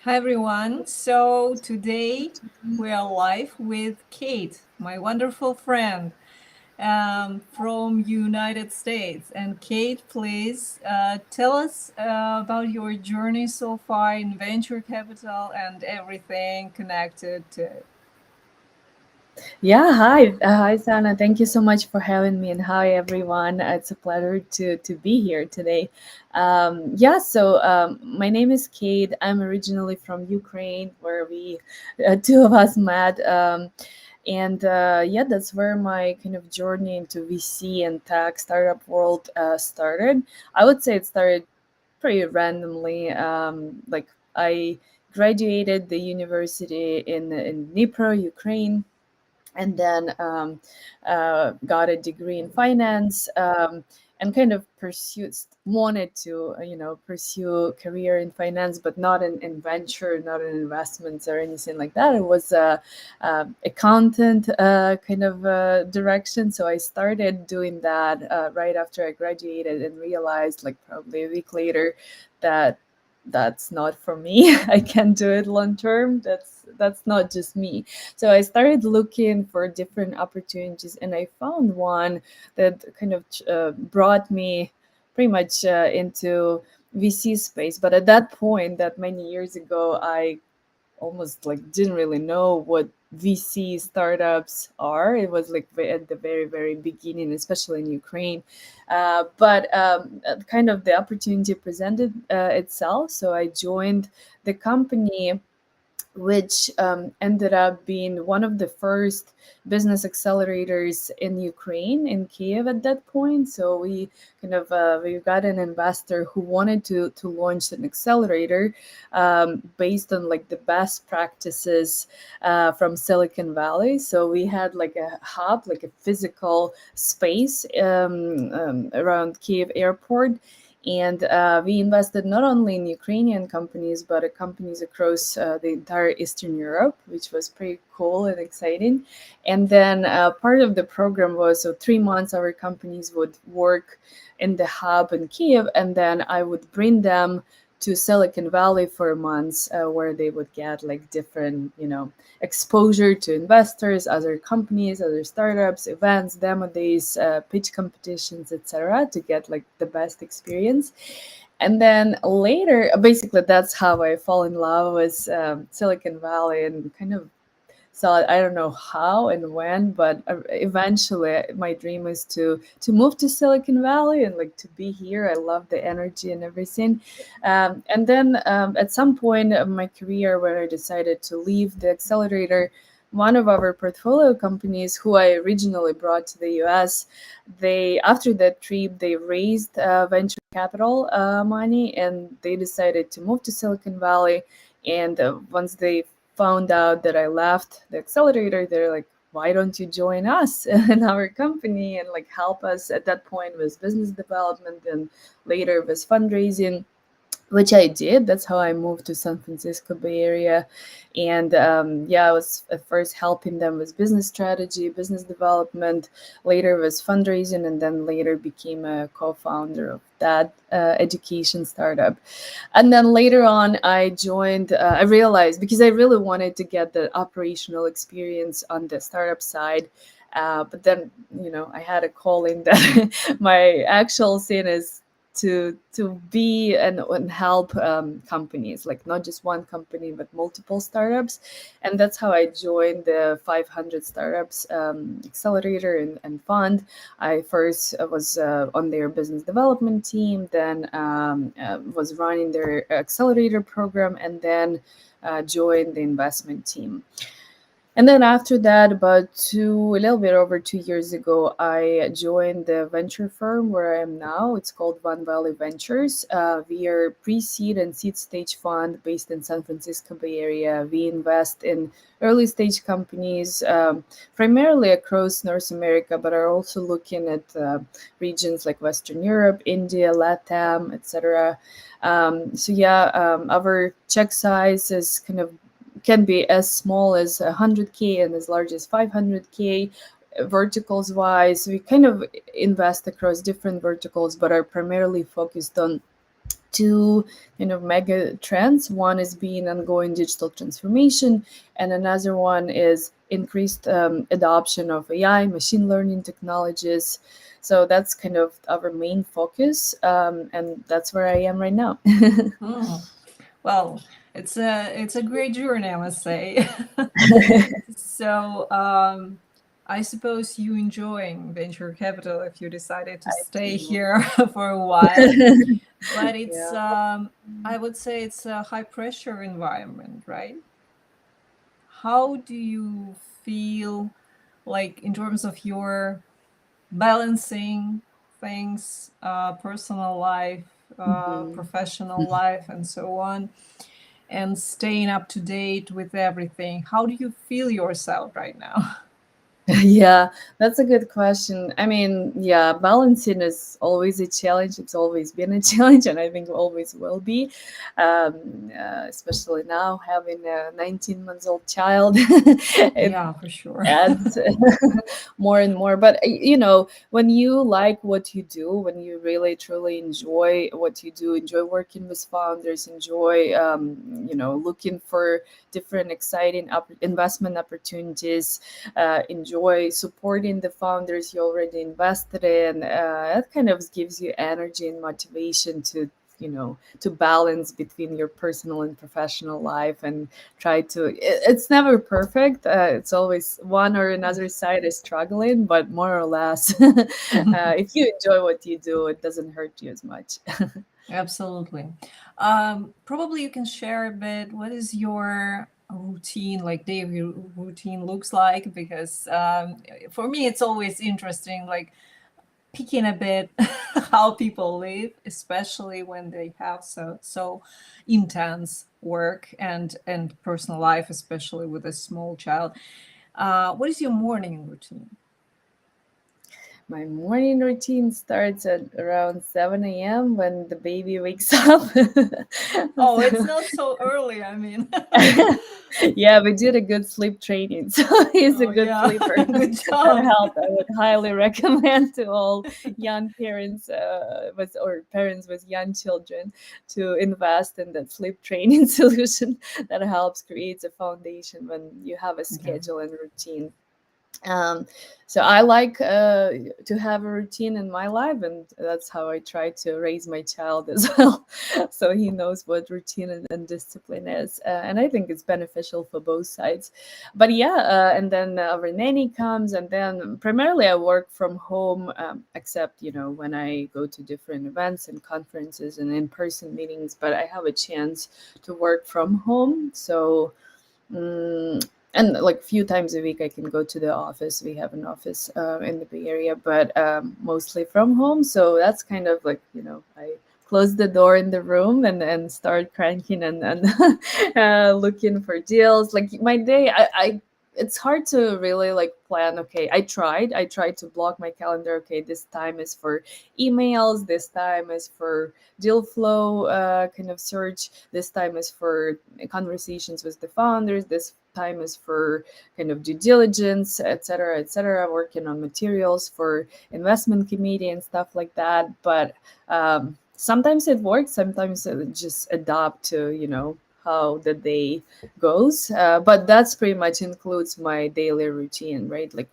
Hi everyone. So today we are live with Kate, my wonderful friend from United States. And Kate, please tell us about your journey so far in venture capital and everything connected to it. Yeah, hi, Sana. Thank you so much for having me, and hi, everyone. It's a pleasure to be here today. My name is Kate. I'm originally from Ukraine, where we two of us met. That's where my kind of journey into VC and tech startup world started. I would say it started pretty randomly. I graduated the university in Dnipro, Ukraine, and then got a degree in finance, and kind of wanted to pursue a career in finance, but not in venture, not in investments or anything like that. It was accountant kind of direction. So I started doing that right after I graduated, and realized, like, probably a week later, that that's not for me. I can't do it long term. That's not just me. So I started looking for different opportunities, and I found one that kind of brought me pretty much into VC space. But at that point, that many years ago, I almost like didn't really know what VC startups are. It was like at the very, very beginning, especially in Ukraine. But kind of the opportunity presented itself. So I joined the company, which ended up being one of the first business accelerators in Ukraine, in Kiev at that point. So we got an investor who wanted to launch an accelerator based on like the best practices from Silicon Valley. So we had like a hub, like a physical space around Kiev airport, and we invested not only in Ukrainian companies, but companies across the entire Eastern Europe, which was pretty cool and exciting. And then part of the program was, so 3 months our companies would work in the hub in Kiev, and then I would bring them to Silicon Valley for months, where they would get like different, exposure to investors, other companies, other startups, events, demo days, pitch competitions, etc., to get like the best experience. And then later, basically, that's how I fall in love with Silicon Valley, and kind of, so I don't know how and when, but eventually my dream is to move to Silicon Valley and like to be here. I love the energy and everything. And then at some point of my career, when I decided to leave the accelerator, one of our portfolio companies, who I originally brought to the US, they, after that trip, they raised venture capital money, and they decided to move to Silicon Valley. And once they found out that I left the accelerator, they're like, why don't you join us in our company and like help us at that point with business development and later with fundraising, which I did. That's how I moved to San Francisco Bay Area. And I was at first helping them with business strategy, business development, later was fundraising, and then later became a co-founder of that education startup. And then later on, I joined, I realized, because I really wanted to get the operational experience on the startup side. But then, I had a calling that my actual thing is to be and help companies, like not just one company but multiple startups. And that's how I joined the 500 startups accelerator and fund. I first was on their business development team, then was running their accelerator program, and then joined the investment team. And then after that, a little bit over 2 years ago, I joined the venture firm where I am now. It's called OneValley Ventures. We are pre-seed and seed stage fund based in San Francisco Bay Area. We invest in early stage companies, primarily across North America, but are also looking at regions like Western Europe, India, LATAM, etc. Our check size is kind of can be as small as 100K and as large as 500K. Verticals wise, we kind of invest across different verticals, but are primarily focused on two kind of mega trends. One is being ongoing digital transformation, and another one is increased adoption of AI, machine learning technologies. So that's kind of our main focus, and that's where I am right now. Mm. Well, it's a great journey, I must say. So, I suppose you enjoying venture capital if you decided to I stay do. here for a while. But it's, Yeah. I would say it's a high pressure environment, right? How do you feel like in terms of your balancing things, personal life, Mhm. professional life, and so on, and staying up to date with everything? How do you feel yourself right now? Yeah, that's a good question. I mean, yeah, balancing is always a challenge. It's always been a challenge, and I think always will be. Especially now having a 19 months old child, it Yeah, for sure. adds more and more. But when you like what you do, when you really truly enjoy what you do, enjoy working with founders, enjoy looking for different exciting investment opportunities, enjoy supporting the founders you already invested in, that kind of gives you energy and motivation to balance between your personal and professional life, and try to it's never perfect. It's always one or another side is struggling, but more or less, if you enjoy what you do, it doesn't hurt you as much. Absolutely. Probably you can share a bit what is your routine, like daily routine looks like, because for me it's always interesting, like picking a bit how people live, especially when they have so intense work and personal life, especially with a small child. What is your morning routine? My morning routine starts at around 7 a.m. when the baby wakes up. Oh, it's So, not so early, I mean. yeah, we did a good sleep training, so he's a Oh good yeah. sleeper. Good That job. helped. I would highly recommend to all young parents or parents with young children to invest in that sleep training solution that helps create a foundation when you have a Yeah. schedule and routine. um, so I like to have a routine in my life, and that's how I try to raise my child as well. So he knows what routine and discipline is, and I think it's beneficial for both sides. But yeah, and then our nanny comes, and then primarily I work from home, except when I go to different events and conferences and in-person meetings. But I have a chance to work from home, so. And like few times a week I can go to the office. We have an office in the Bay Area, but mostly from home. So that's kind of like, I close the door in the room and start cranking and looking for deals. Like my day, I it's hard to really like plan. Okay, I tried to block my calendar. Okay, this time is for emails, this time is for deal flow kind of search, this time is for conversations with the founders, this time is for kind of due diligence, etc., working on materials for investment committee and stuff like that. But sometimes it works, sometimes it just adapt to how the day goes. But that's pretty much includes my daily routine, right? Like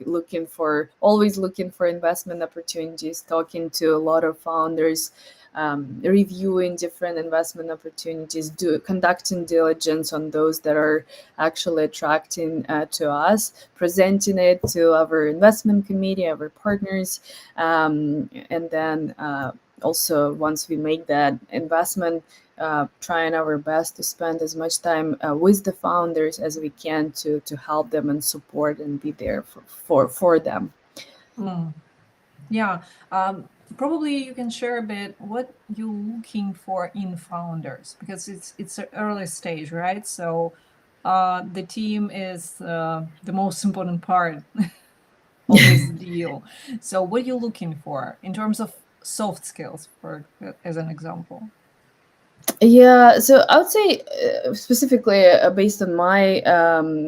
always looking for investment opportunities, talking to a lot of founders, reviewing different investment opportunities, conducting diligence on those that are actually attracting to us, presenting it to our investment committee, our partners, and then also once we make that investment, trying our best to spend as much time with the founders as we can to help them and support and be there for them. Mm. Yeah. Probably you can share a bit what you're looking for in founders, because it's an early stage, right? So the team is the most important part of this deal. So what are you looking for in terms of soft skills, for as an example? Yeah, so I would say specifically based on my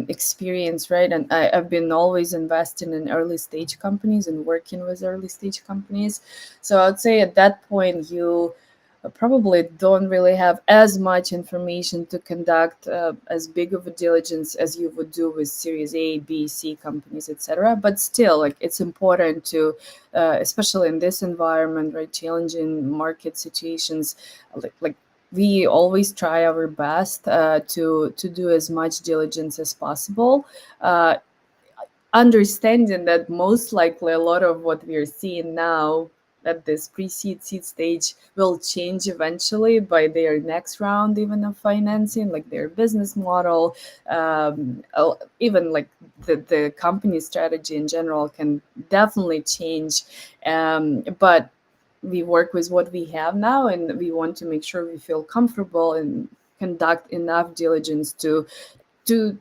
experience, right? And I've been always investing in early stage companies and working with early stage companies. So I would say at that point, you probably don't really have as much information to conduct as big of a diligence as you would do with Series A, B, C companies, etc. But still, like it's important to, especially in this environment, right, challenging market situations, like we always try our best to do as much diligence as possible. Uh, Understanding that most likely a lot of what we are seeing now at this pre-seed seed stage will change eventually by their next round even of financing, like their business model, even like the company strategy in general can definitely change. But we work with what we have now, and we want to make sure we feel comfortable and conduct enough diligence to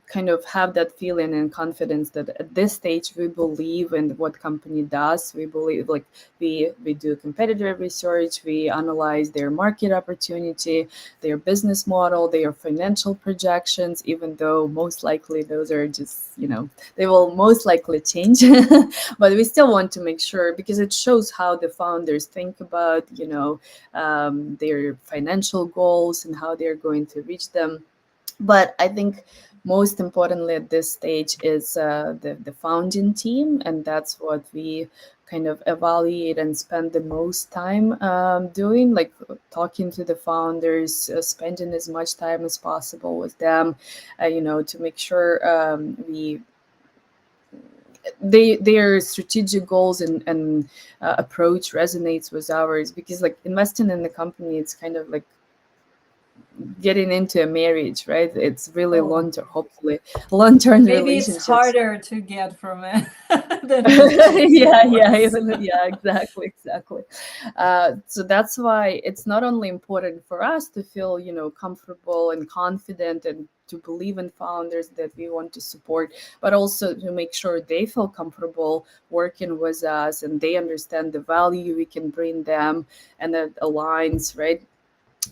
kind of have that feeling and confidence that at this stage we believe in what company does. We believe, like we do competitor research, we analyze their market opportunity, their business model, their financial projections, even though most likely those are just, they will most likely change. But we still want to make sure, because it shows how the founders think about, their financial goals and how they're going to reach them. But I think most importantly at this stage is the founding team, and that's what we kind of evaluate and spend the most time doing, like talking to the founders, spending as much time as possible with them, to make sure we their strategic goals and approach resonates with ours, because like investing in the company, it's kind of like getting into a marriage, right? It's really Oh, long term, hopefully long term maybe it's relationships. harder to get from it than Yeah, it yeah, was. yeah, exactly, exactly. So that's why it's not only important for us to feel, comfortable and confident and to believe in founders that we want to support, but also to make sure they feel comfortable working with us and they understand the value we can bring them, and that aligns, right?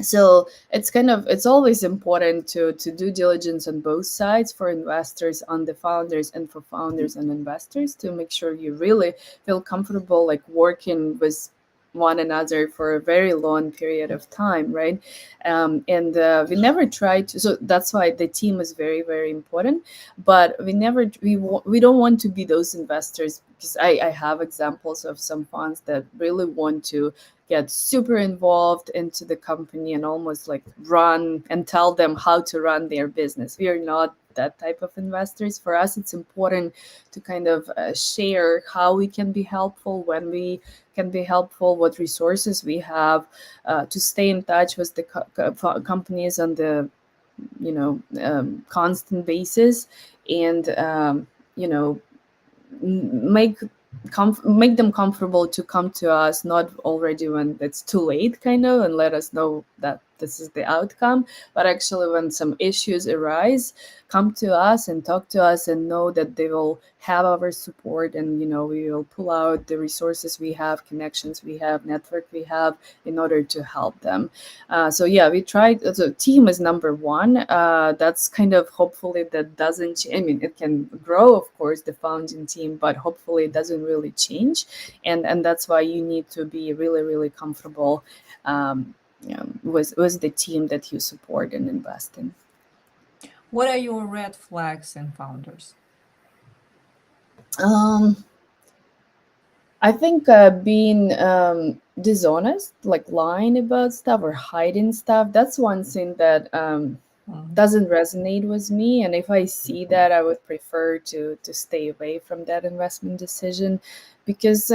So it's always important to do diligence on both sides, for investors, on the founders, and for founders and investors, to make sure you really feel comfortable like working with one another for a very long period of time, right? And we never try to, so that's why the team is very, very important. But we don't want to be those investors, because I have examples of some funds that really want to get super involved into the company and almost like run and tell them how to run their business. We are not that type of investors. For us, it's important to kind of share how we can be helpful, when we can be helpful, what resources we have, to stay in touch with the companies on the constant basis, and you know make make them comfortable to come to us, not already when it's too late, kind of, and let us know that this is the outcome, but actually when some issues arise, come to us and talk to us, and know that they will have our support, and we will pull out the resources we have, connections we have, network we have, in order to help them. So yeah, we tried. So team is number one. That's kind of, hopefully that doesn't. I mean, it can grow, of course, the founding team, but hopefully it doesn't really change. And that's why you need to be really, really comfortable with the team that you support and invest in. What are your red flags in founders? Um, I think being dishonest, like lying about stuff or hiding stuff, that's one thing that Mhm. doesn't resonate with me. And if I see that, I would prefer to stay away from that investment decision, because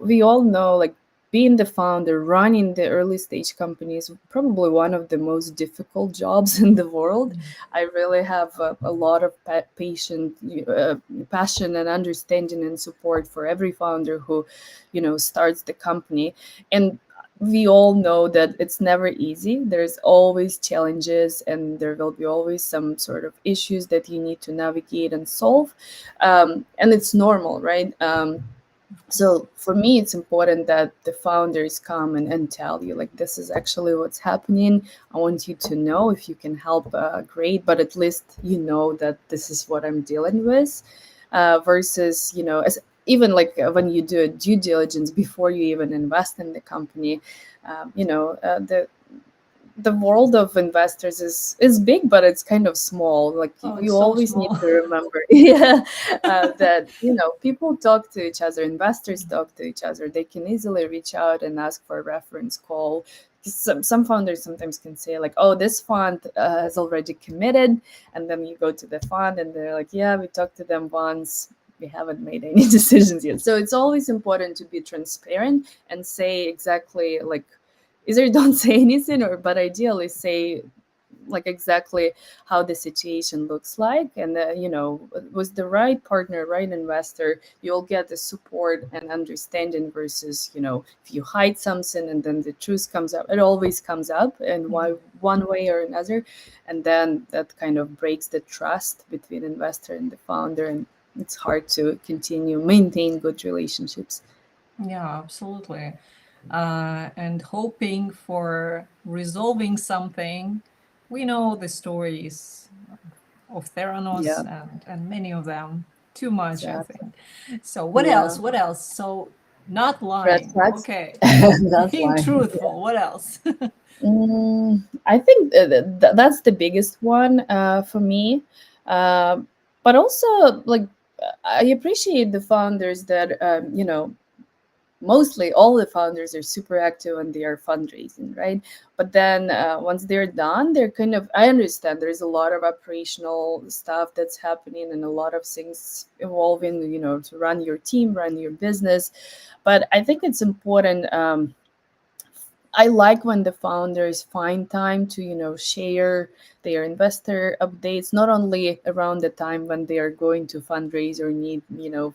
we all know, like, being the founder, running the early stage company is probably one of the most difficult jobs in the world. I really have a lot of passion and understanding and support for every founder who starts the company. And we all know that it's never easy. There's always challenges, and there will be always some sort of issues that you need to navigate and solve. And it's normal, right? So for me, it's important that the founders come and tell you, like, this is actually what's happening. I want you to know. If you can help, great, but at least you know that this is what I'm dealing with. Versus, as even like when you do a due diligence before you even invest in the company, the world of investors is big, but it's kind of small. Like Oh, it's you so always need small. to remember, yeah, that people talk to each other, investors talk to each other. They can easily reach out and ask for a reference call. Some founders sometimes can say like, oh, this fund has already committed, and then you go to the fund and they're like, yeah, we talked to them once, we haven't made any decisions yet. So it's always important to be transparent and say exactly like, either don't say anything, or but ideally say like exactly how the situation looks like. And with the right partner, right investor, you'll get the support and understanding, versus if you hide something and then the truth comes up. It always comes up in one way or another, and then that kind of breaks the trust between investor and the founder, and it's hard to continue maintain good relationships. Yeah, absolutely. And hoping for resolving something. We know the stories of Theranos Yeah, and many of them. Too much, I exactly. think. So what else? Yeah. What else? So not Red lying. flags. Okay. That's Being why. truthful. What else? I think that's the biggest one for me. Uh, but also, like, I appreciate the founders that, mostly all the founders are super active and they are fundraising, right? But then once they're done, they're kind of, I understand there's a lot of operational stuff that's happening and a lot of things evolving, to run your team, run your business. But I think it's important. I like when the founders find time to, share their investor updates, not only around the time when they are going to fundraise or need,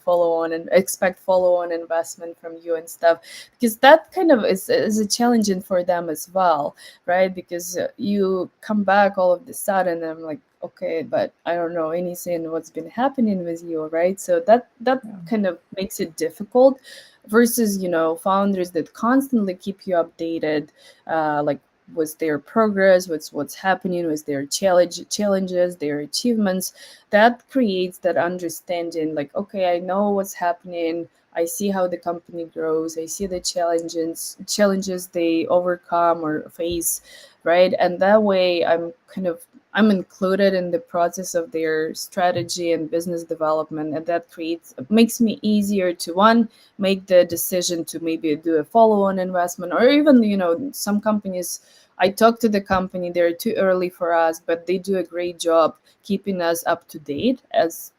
follow on and expect follow on investment from you and stuff, because that kind of is a challenging for them as well, right? Because you come back all of the sudden and I'm like, okay, but I don't know anything what's been happening with you, right? So that Yeah. kind of makes it difficult, versus founders that constantly keep you updated, like with their progress, what's happening with their challenges, their achievements. That creates that understanding, like, okay, I know what's happening, I see how the company grows, I see the challenges they overcome or face, right? And that way I'm included in the process of their strategy and business development, and that creates makes me easier to, one, make the decision to maybe do a follow-on investment, or even some companies, I talk to the company, they're too early for us, but they do a great job keeping us up to date as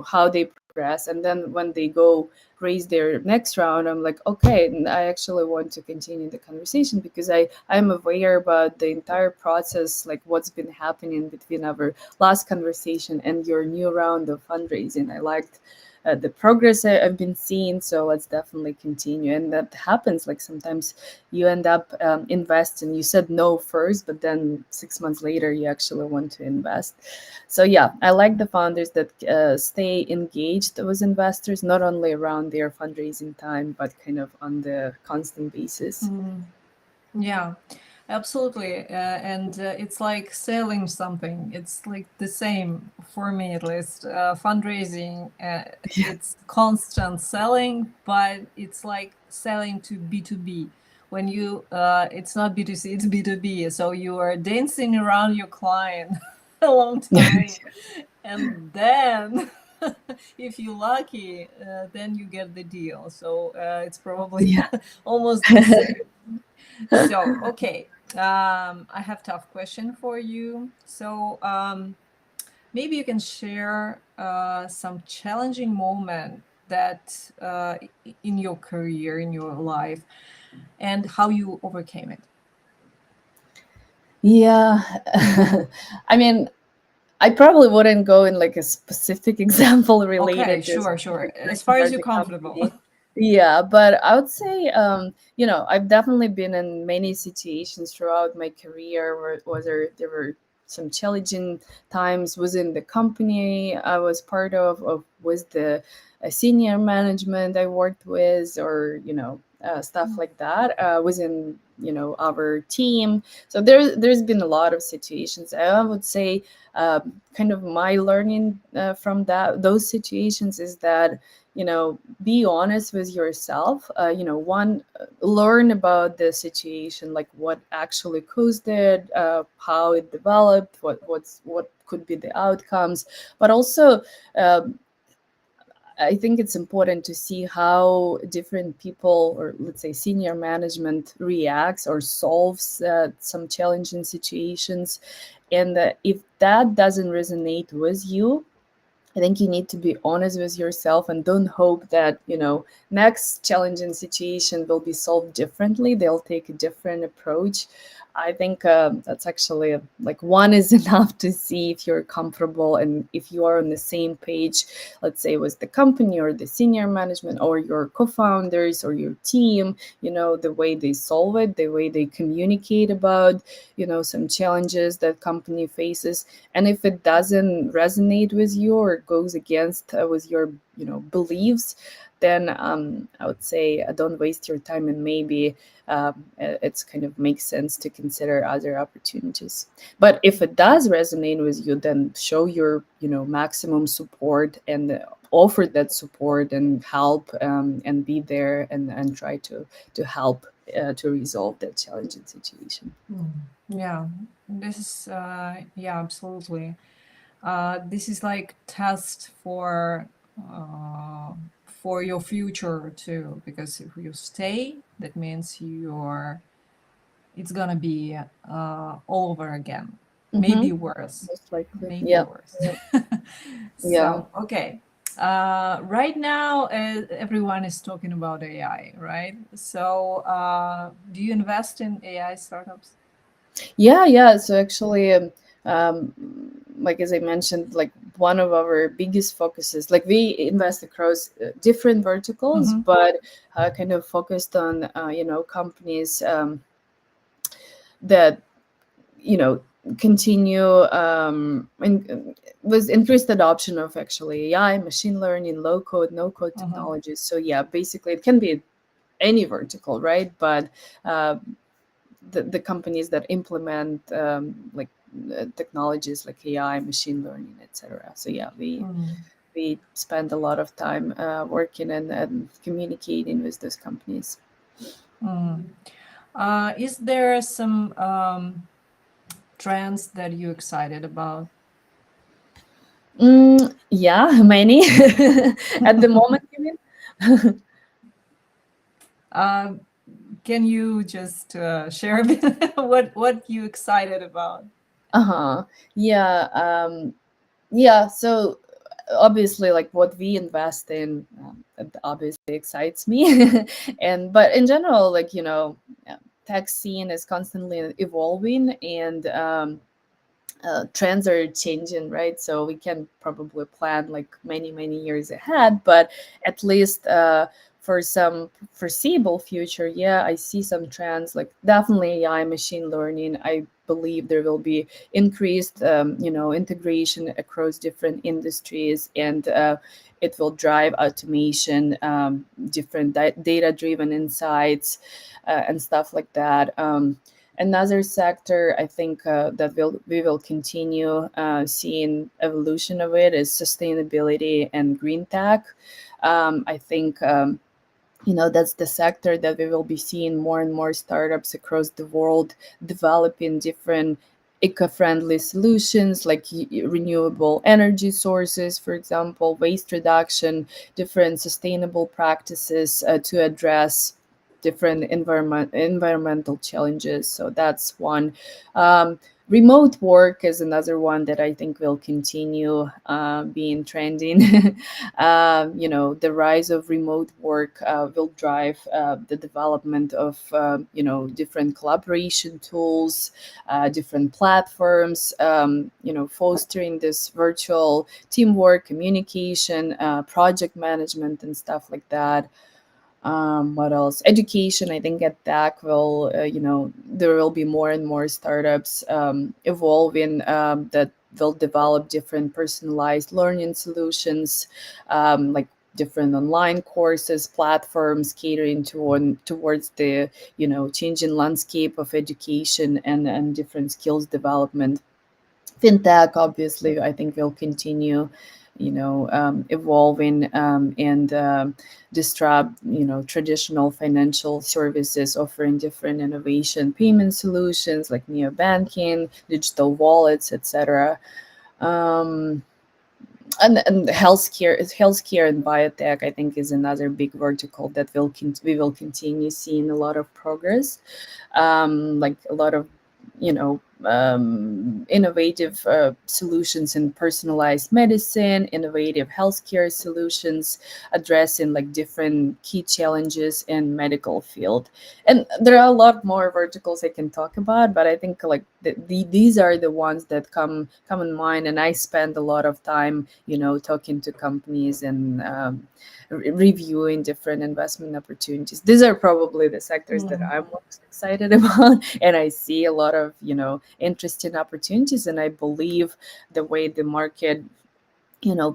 how they progress. And then when they go raise their next round, I'm like, okay, I actually want to continue the conversation, because I'm aware about the entire process, like what's been happening between our last conversation and your new round of fundraising. I liked the progress I've been seeing, so let's definitely continue. And that happens. Like sometimes you end up investing. You said no first, but then 6 months later you actually want to invest. So yeah, I like the founders that stay engaged with investors, not only around their fundraising time, but kind of on the constant basis. Mm. Yeah, absolutely. And it's like selling something. It's like the same for me, at least. Fundraising, it's constant selling, but it's like selling to B2B. When it's not B2C, it's B2B. So you are dancing around your client a long time. And then, if you're lucky, then you get the deal. So it's probably Yeah. almost the same. So, okay, I have tough question for you. So, maybe you can share some challenging moment that in your career, in your life, and how you overcame it. Yeah. I mean, I probably wouldn't go in like a specific example Okay, related to a sure, sure. specific As person far as or you're the comfortable. company. Yeah, but I would say, I've definitely been in many situations throughout my career, whether there were some challenging times within the company I was part of with the senior management I worked with, or stuff like that within our team. So there's been a lot of situations. I would say kind of my learning from those situations is that be honest with yourself. One, learn about the situation, like what actually caused it, how it developed, what could be the outcomes, but also um, I think it's important to see how different people, or let's say senior management, reacts or solves some challenging situations. And if that doesn't resonate with you, I think you need to be honest with yourself and don't hope that, next challenging situation will be solved differently. They'll take a different approach. I think that's actually like one is enough to see if you're comfortable and if you are on the same page, let's say with the company or the senior management or your co-founders or your team, the way they solve it, the way they communicate about, some challenges that company faces. And if it doesn't resonate with you or goes against with your beliefs, then I would say don't waste your time, and maybe it's kind of makes sense to consider other opportunities. But if it does resonate with you, then show your maximum support and offer that support and help, and be there and try to help to resolve that challenging situation. Yeah, this is yeah, absolutely. This is like test for your future too, because if you stay, that means it's gonna be all over again. Mm-hmm. Maybe worse. Most likely, Maybe yeah. worse. Yeah. Yeah. So, okay. Right now, everyone is talking about AI, right? So, do you invest in AI startups? Yeah. So actually, like as I mentioned, like one of our biggest focuses, like we invest across different verticals, Mm-hmm. but kind of focused on companies that you know continue with increased adoption of actually AI, machine learning, low code, no code Mm-hmm. technologies. So yeah, basically it can be any vertical, right? But uh, the companies that implement technologies like AI, machine learning, etc. So yeah, we spend a lot of time working and communicating with those companies. Mm-hmm. Is there some trends that you're excited about? Yeah, many at the moment. You mean? uh, can you just share a bit what you excited about? Uh-huh. Yeah. Yeah. So obviously, like what we invest in, it obviously excites me. And but in general, like tech scene is constantly evolving, and trends are changing, right? So we can probably plan like many years ahead, but at least for some foreseeable future, yeah, I see some trends like definitely AI, machine learning. I believe there will be increased integration across different industries, and it will drive automation, different data driven insights, and stuff like that. Another sector I think that we will continue seeing evolution of it is sustainability and green tech. I think that's the sector that we will be seeing more and more startups across the world developing different eco-friendly solutions like renewable energy sources, for example, waste reduction, different sustainable practices to address different environmental challenges. So that's one. um, Remote work is another one that I think will continue being trending. The rise of remote work will drive the development of different collaboration tools, different platforms, fostering this virtual teamwork, communication, project management, and stuff like that. What else? Education. I think at DAC will, there will be more and more startups evolving that will develop different personalized learning solutions, like different online courses, platforms catering towards the changing landscape of education and different skills development. Fintech, obviously, I think will continue. evolving, and disrupt, traditional financial services, offering different innovation payment solutions like neo banking, digital wallets, etc. Um, and healthcare and biotech, I think, is another big vertical that we will continue seeing a lot of progress, like a lot of innovative solutions in personalized medicine, innovative healthcare solutions addressing like different key challenges in medical field. And there are a lot more verticals I can talk about, but I think like these are the ones that come in mind. And I spend a lot of time, talking to companies and reviewing different investment opportunities. These are probably the sectors that Mm, I'm most excited about, and I see a lot of interesting opportunities. And I believe the way the market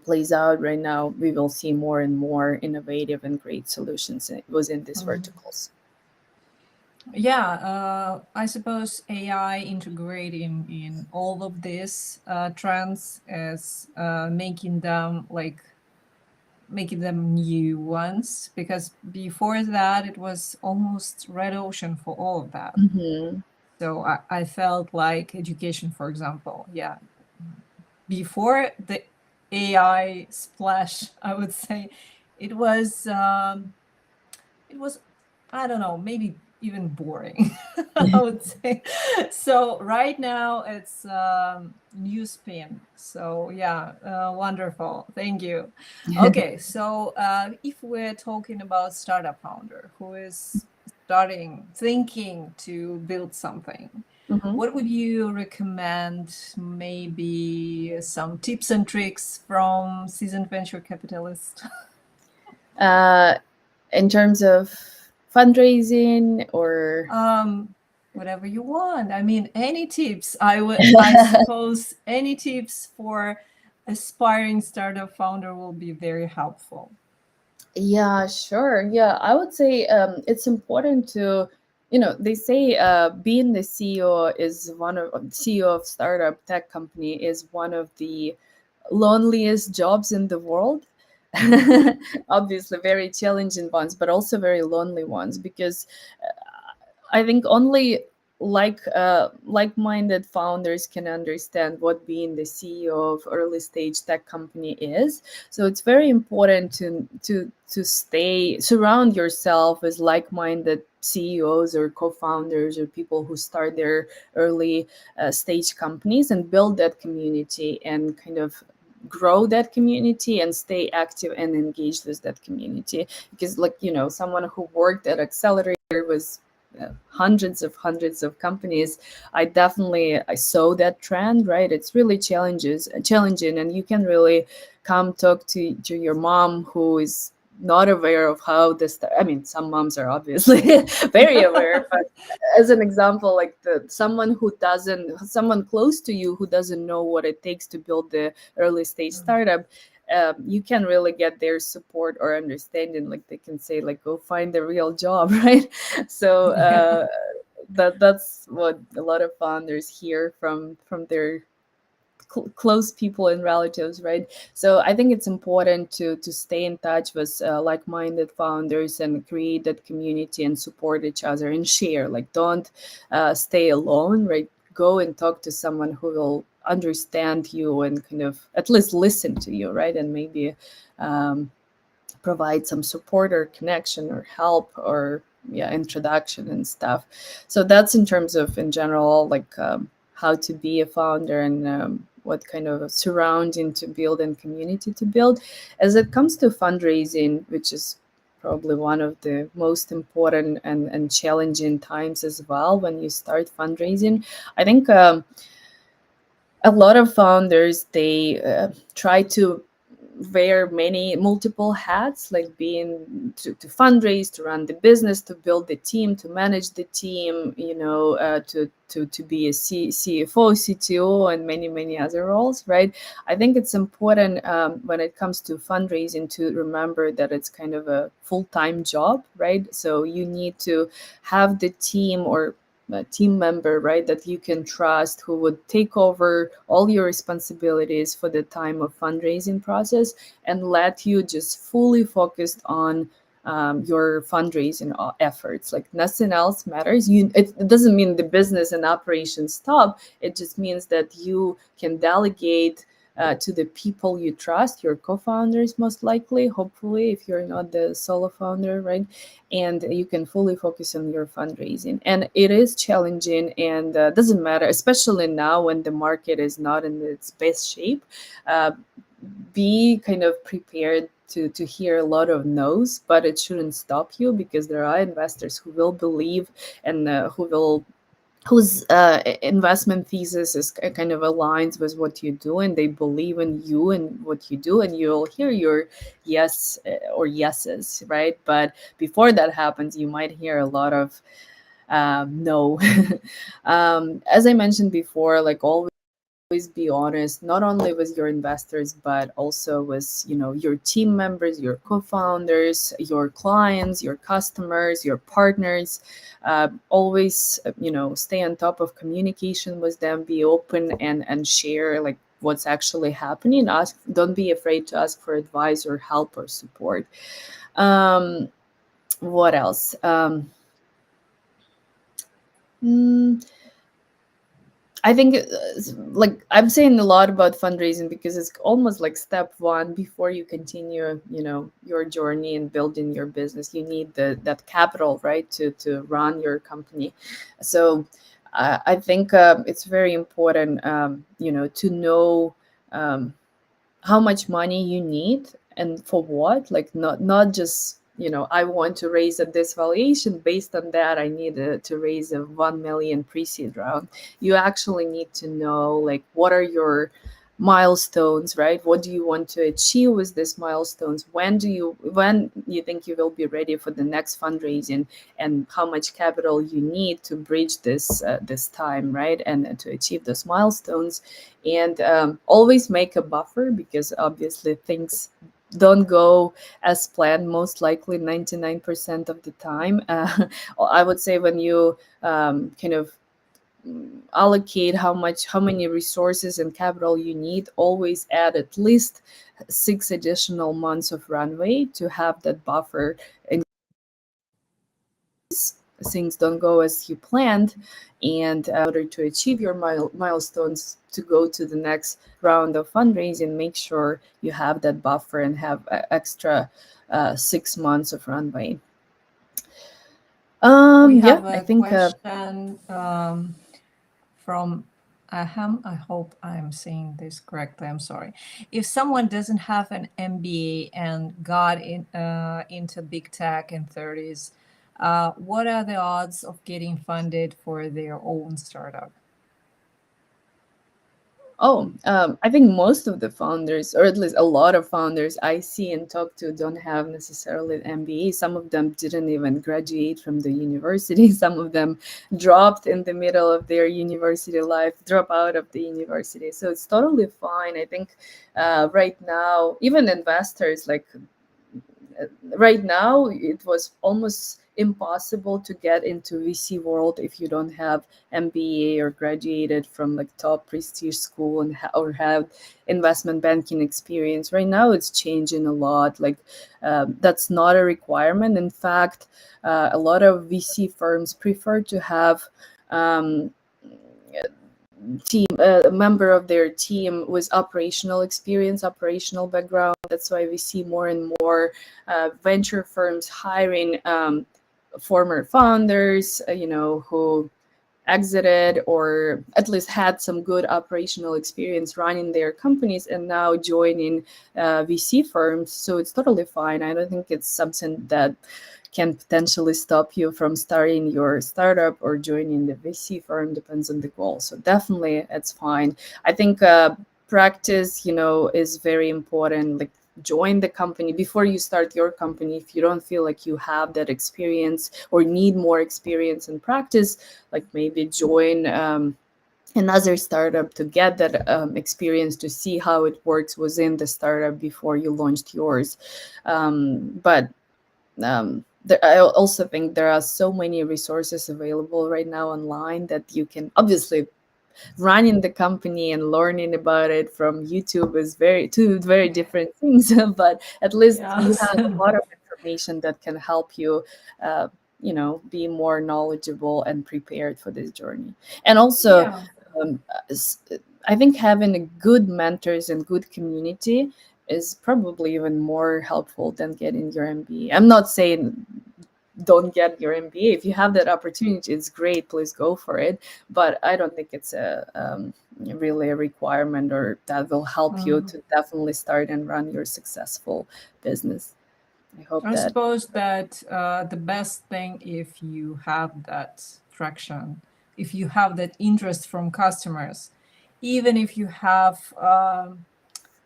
plays out right now, we will see more and more innovative and great solutions within these mm. verticals. Yeah, I suppose AI integrating in all of these trends is making them new ones, because before that it was almost red ocean for all of that. Mm-hmm. So I felt like education, for example, yeah, before the AI splash, I would say it was um, it was, I don't know, maybe even boring. I would say. So right now it's new spin. So yeah, wonderful. Thank you. Okay, so if we're talking about startup founder who is thinking to build something, Mm-hmm. what would you recommend? Maybe some tips and tricks from seasoned venture capitalist. uh, in terms of fundraising or Um, Whatever you want. I mean, any tips. I suppose any tips for aspiring startup founder will be very helpful. Yeah, sure. Yeah, I would say it's important to, they say being the CEO is CEO of startup tech company is one of the loneliest jobs in the world. Obviously, very challenging ones, but also very lonely ones, because I think only like-minded founders can understand what being the CEO of early stage tech company is. So it's very important to stay surround yourself with like-minded CEOs or co-founders or people who start their early stage companies, and build that community and kind of grow that community and stay active and engaged with that community. Because like someone who worked at accelerator was hundreds of companies, I saw that trend, right? It's really challenging, and you can really come talk to your mom who is not aware of how this, I mean, some moms are obviously very aware, but as an example, like someone close to you who doesn't know what it takes to build the early stage startup, you can really get their support or understanding. Like they can say like, go find a real job, right? So Yeah. that's what a lot of founders hear from their close people and relatives, right? So I think it's important to stay in touch with like-minded founders and create that community and support each other and share. Like, don't stay alone, right? Go and talk to someone who will understand you and kind of at least listen to you, right? And maybe um, provide some support or connection or help or introduction and stuff. So that's in terms of in general, like how to be a founder and what kind of surrounding to build and community to build. As it comes to fundraising, which is probably one of the most important and challenging times as well when you start fundraising, I think a lot of founders, they try to wear multiple hats, like being to fundraise, to run the business, to build the team, to manage the team, to be a CFO, CTO, and many other roles, right? I think it's important when it comes to fundraising to remember that it's kind of a full-time job, right? So you need to have the team, or team member, right, that you can trust, who would take over all your responsibilities for the time of fundraising process and let you just fully focused on your fundraising efforts. Like nothing else matters. It doesn't mean the business and operations stop. It just means that you can delegate to the people you trust, your co-founders, most likely, hopefully, if you're not the solo founder, right? And you can fully focus on your fundraising. And it is challenging, and doesn't matter, especially now when the market is not in its best shape. Uh, be kind of prepared to hear a lot of no's, but it shouldn't stop you, because there are investors who will believe, and whose investment thesis is kind of aligns with what you do, and they believe in you and what you do, and you'll hear your yes or yeses, right? But before that happens, you might hear a lot of no. As I mentioned before, like always be honest, not only with your investors, but also with, your team members, your co-founders, your clients, your customers, your partners. Always, stay on top of communication with them, be open, and share like what's actually happening. Don't be afraid to ask for advice or help or support. What else? Mm, I think like I'm saying a lot about fundraising because it's almost like step one before you continue, your journey and building your business. You need that capital, right, to run your company. So I think it's very important, to know um, how much money you need and for what. Like not just, I want to raise at this valuation, based on that I need to raise a 1 million pre-seed round. You actually need to know like what are your milestones, right? What do you want to achieve with these milestones? When you think you will be ready for the next fundraising, and how much capital you need to bridge this time, right, and to achieve those milestones. And always make a buffer, because obviously things don't go as planned, most likely 99% of the time. I would say when you kind of allocate how many resources and capital you need, always add at least 6 additional months of runway to have that buffer in things don't go as you planned. And in order to achieve your milestones to go to the next round of fundraising, make sure you have that buffer and have extra 6 months of runway. We Yeah, have I a think question from Aham. I hope I'm saying this correctly. I'm sorry. If someone doesn't have an MBA and got into big tech in 30s, what are the odds of getting funded for their own startup? I think most of the founders, or at least a lot of founders I see and talk to, don't have necessarily an MBA. Some of them didn't even graduate from the university. Some of them dropped in the middle of their university life, drop out of the university. So it's totally fine. I think right now, even investors, like right now, it was almost impossible to get into VC world if you don't have MBA or graduated from like top prestige school and or have investment banking experience. Right now, it's changing a lot. Like that's not a requirement. In fact, a lot of VC firms prefer to have um, a member of their team with operational experience, operational background. That's why we see more and more venture firms hiring former founders, who exited or at least had some good operational experience running their companies, and now joining VC firms. So it's totally fine. I don't think it's something that can potentially stop you from starting your startup or joining the VC firm. Depends on the goal. So definitely it's fine. I think practice, is very important. Like join the company before you start your company. If you don't feel like you have that experience or need more experience and practice, like maybe join another startup to get that experience, to see how it works within the startup before you launched yours. But I also think there are so many resources available right now online that you can obviously running the company and learning about it from YouTube is two very different things. But at least you Yes. have a lot of information that can help you, uh, be more knowledgeable and prepared for this journey. And also, Yeah. um, s- I think having a good mentors and good community is probably even more helpful than getting your MBA. I'm not saying don't get your MBA. If you have that opportunity, it's great. Please go for it. But I don't think it's a really a requirement or that will help you Mm. to definitely start and run your successful business. I hope I that. suppose that the best thing, if you have that traction, if you have that interest from customers, even if you have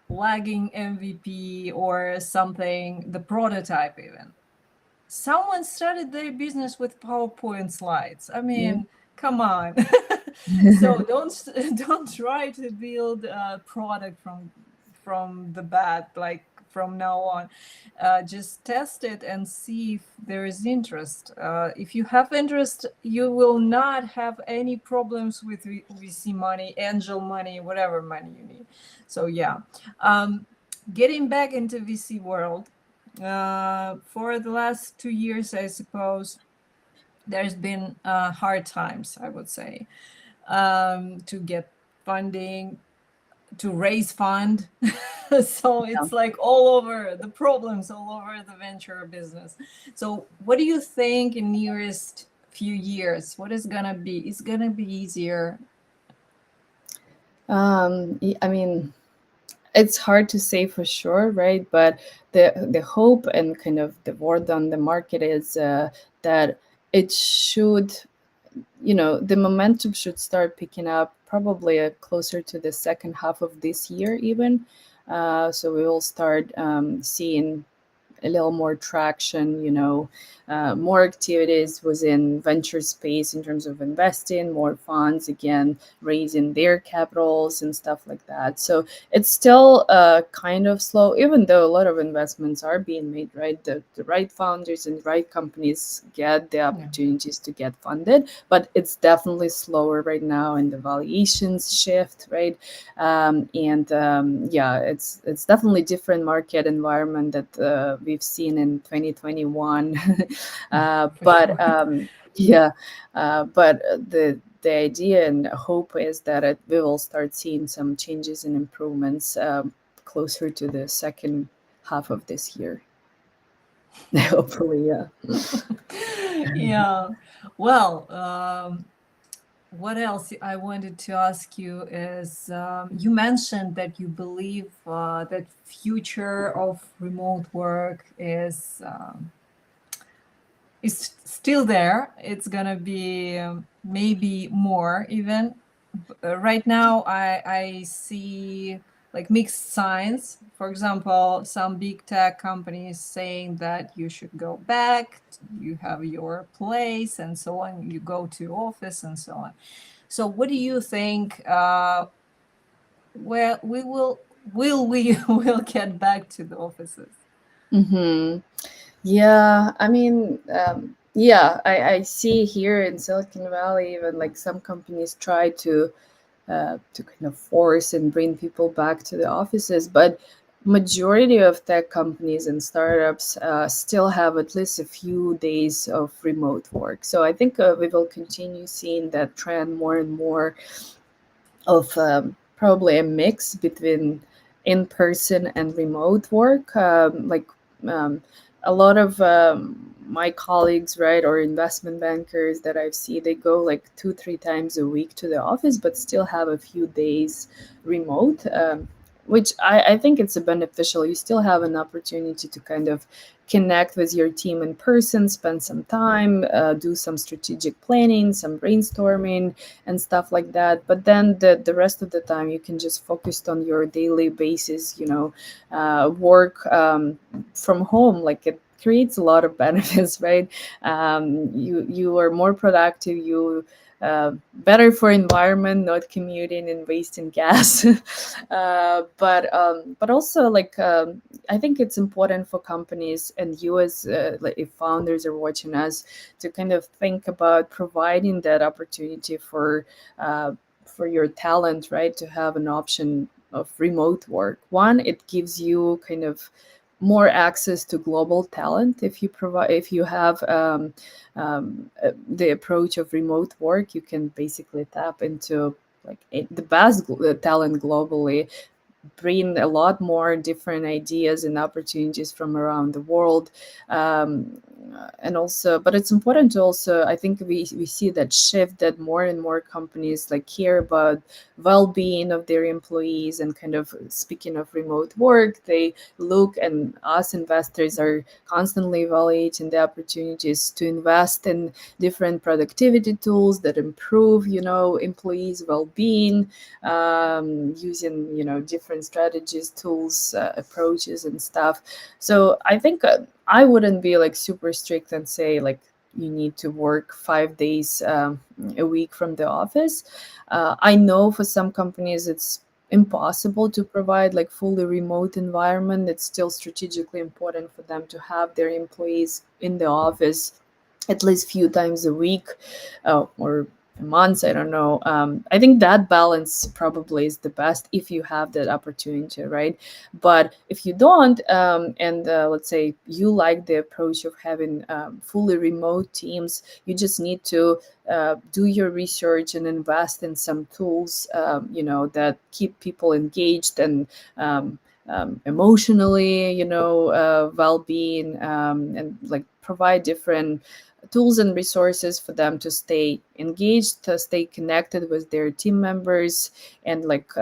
lagging MVP or something, the prototype even, someone started their business with PowerPoint slides. I Yeah. mean, come on. So don't try to build a product from the bat, like from now on. Just test it and see if there is interest. If you have interest, you will not have any problems with VC money, angel money, whatever money you need. So yeah, um, getting back into VC world, for the last 2 years, I suppose there's been hard times, I would say, to get funding, to raise fund. So Yeah. it's like all over the problems, all over the venture business. So what do you think in nearest few years? What is gonna be? It's gonna be easier. I mean, it's hard to say for sure, right? But the hope and kind of the word on the market is that it should, the momentum should start picking up probably closer to the second half of this year even. So we will start seeing a little more traction, more activities within venture space in terms of investing, more funds again, raising their capitals and stuff like that. So it's still kind of slow, even though a lot of investments are being made, right? The right founders and right companies get the Yeah. opportunities to get funded, but it's definitely slower right now and the valuations shift, right? And yeah, it's definitely different market environment that we've seen in 2021. For But sure. yeah, but the idea and hope is that we will start seeing some changes and improvements closer to the second half of this year. Hopefully, yeah. Yeah. Well, what else I wanted to ask you is, you mentioned that you believe that future of remote work is still there. It's gonna be maybe more even. Right now, I see like mixed signs. For example, some big tech companies saying that you should go back, you have your place, and so on. You go to office and so on. So, what do you think? Well, will we will get back to the offices? Hmm. Yeah, I mean, yeah, I see here in Silicon Valley, even like some companies try to kind of force and bring people back to the offices, but majority of tech companies and startups still have at least a few days of remote work. So I think we will continue seeing that trend more and more of probably a mix between in person and remote work. Um, a lot of my colleagues, right, or investment bankers that I've seen, they go like 2, 3 times a week to the office, but still have a few days remote. Which I think it's a beneficial. You still have an opportunity to kind of connect with your team in person, spend some time, do some strategic planning, some brainstorming, and stuff like that. But then the rest of the time you can just focus on your daily basis, work from home. Like it creates a lot of benefits, right? You are more productive. You better for environment, not commuting and wasting gas. But also like I think it's important for companies and you as like if founders are watching us to kind of think about providing that opportunity for your talent, right? To have an option of remote work. One, it gives you kind of more access to global talent if you provide if you have the approach of remote work. You can basically tap into like the best talent globally, bring a lot more different ideas and opportunities from around the world. And also, but it's important to also, I think we see that shift that more and more companies like care about well-being of their employees. And kind of speaking of remote work, they look, and us investors are constantly evaluating the opportunities to invest in different productivity tools that improve, employees well-being, using different strategies, tools, approaches and stuff. So I think I wouldn't be like super strict and say like you need to work 5 days a week from the office. I know for some companies it's impossible to provide like fully remote environment. It's still strategically important for them to have their employees in the office at least few times a week, or months. I don't know. I think that balance probably is the best if you have that opportunity, right? But if you don't, and let's say you like the approach of having fully remote teams, you just need to do your research and invest in some tools, that keep people engaged and emotionally, well-being, and like provide different tools and resources for them to stay engaged, to stay connected with their team members, and like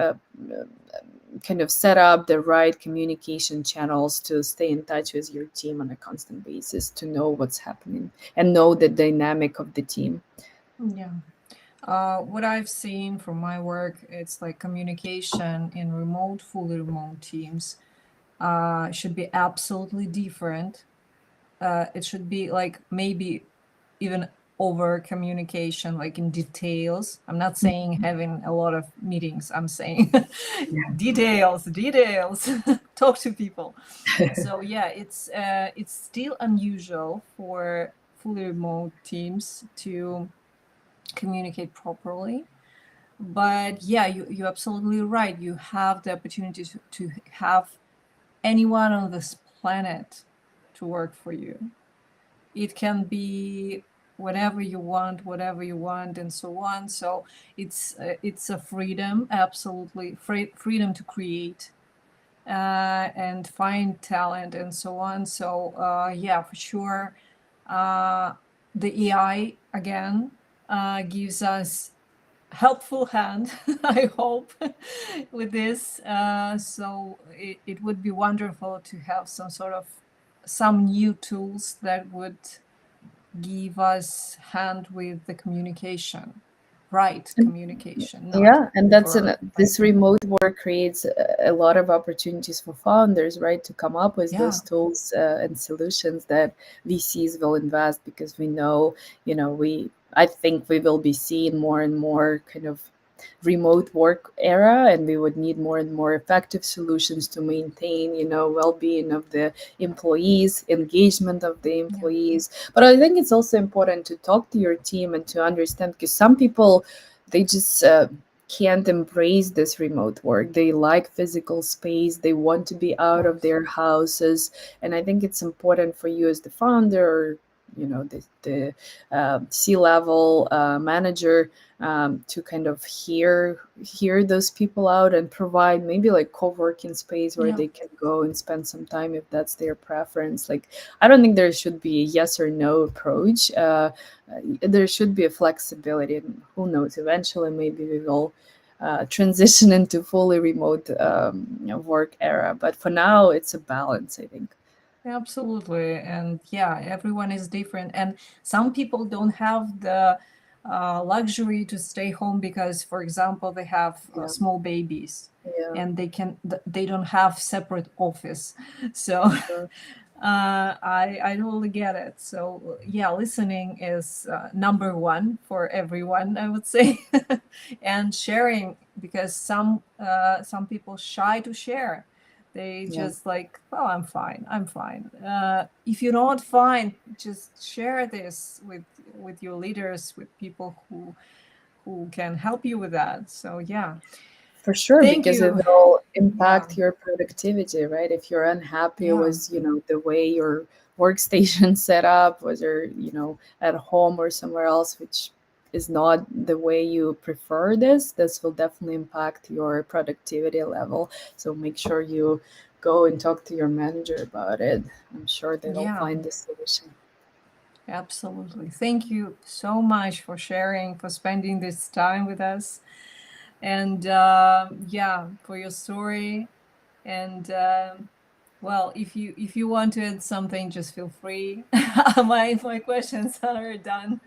kind of set up the right communication channels to stay in touch with your team on a constant basis, to know what's happening and know the dynamic of the team. Yeah. What I've seen from my work, it's like communication in remote, fully remote teams should be absolutely different. It should be like maybe even over communication, like in details. I'm not saying having a lot of meetings, I'm saying details, details, talk to people. So yeah, it's still unusual for fully remote teams to communicate properly. But yeah, you're absolutely right. You have the opportunity to have anyone on this planet to work for you. It can be whenever you want, whatever you want, and so on. So it's a freedom, absolutely freedom to create and find talent and so on. So yeah, for sure, uh, the AI again gives us helpful hand, I hope, with this. So it would be wonderful to have some new tools that would give us hand with the communication, right communication, not Yeah, and that's over this writing. remote work creates a lot of opportunities for founders, right, to come up with Yeah, those tools and solutions that VCs will invest, because we know, I think we will be seeing more and more kind of remote work era, and we would need more and more effective solutions to maintain, well-being of the employees, engagement of the yeah, employees. But I think it's also important to talk to your team and to understand, because some people, they just can't embrace this remote work. They like physical space, they want to be of out of course. their houses. And I think it's important for you as the founder, or the C-level manager, to kind of hear those people out and provide maybe like co-working space where Yeah, they can go and spend some time if that's their preference. Like, I don't think there should be a yes or no approach. There should be a flexibility, and who knows, eventually maybe we will transition into fully remote work era. But for now, it's a balance, I think. absolutely. And yeah, everyone is different. And some people don't have the luxury to stay home because, for example, they have Yeah, small babies yeah, and they don't have separate office. So sure. I totally get it. So yeah, listening is number one for everyone, I would say, and sharing, because some people shy to share. They Yeah, just like, well, I'm fine, I'm fine. If you're not fine, just share this with your leaders, with people who can help you with that. So yeah, for sure, thank because it you. will Yeah, impact your productivity, right? If you're unhappy yeah, with, the way your workstation set up, whether, at home or somewhere else, which is not the way you prefer this will definitely impact your productivity level. So make sure you go and talk to your manager about it. I'm sure they'll yeah. find a solution. Absolutely. Thank you so much for sharing, for spending this time with us, and yeah, for your story. And well, if you want to add something, just feel free. My questions are done.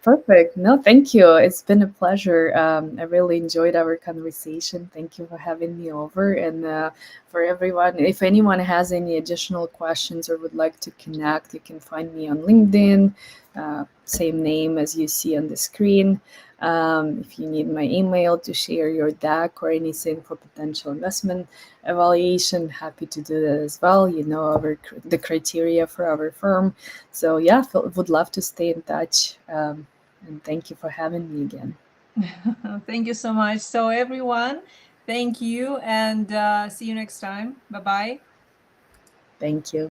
Perfect. No, thank you. It's been a pleasure. I really enjoyed our conversation. Thank you for having me over. And for everyone, if anyone has any additional questions or would like to connect, you can find me on LinkedIn, same name as you see on the screen. If you need my email to share your deck or anything for potential investment evaluation, happy to do that as well. You know the criteria for our firm. So yeah, would love to stay in touch. And thank you for having me again. Thank you so much. So everyone, thank you, and see you next time. Bye bye. Thank you.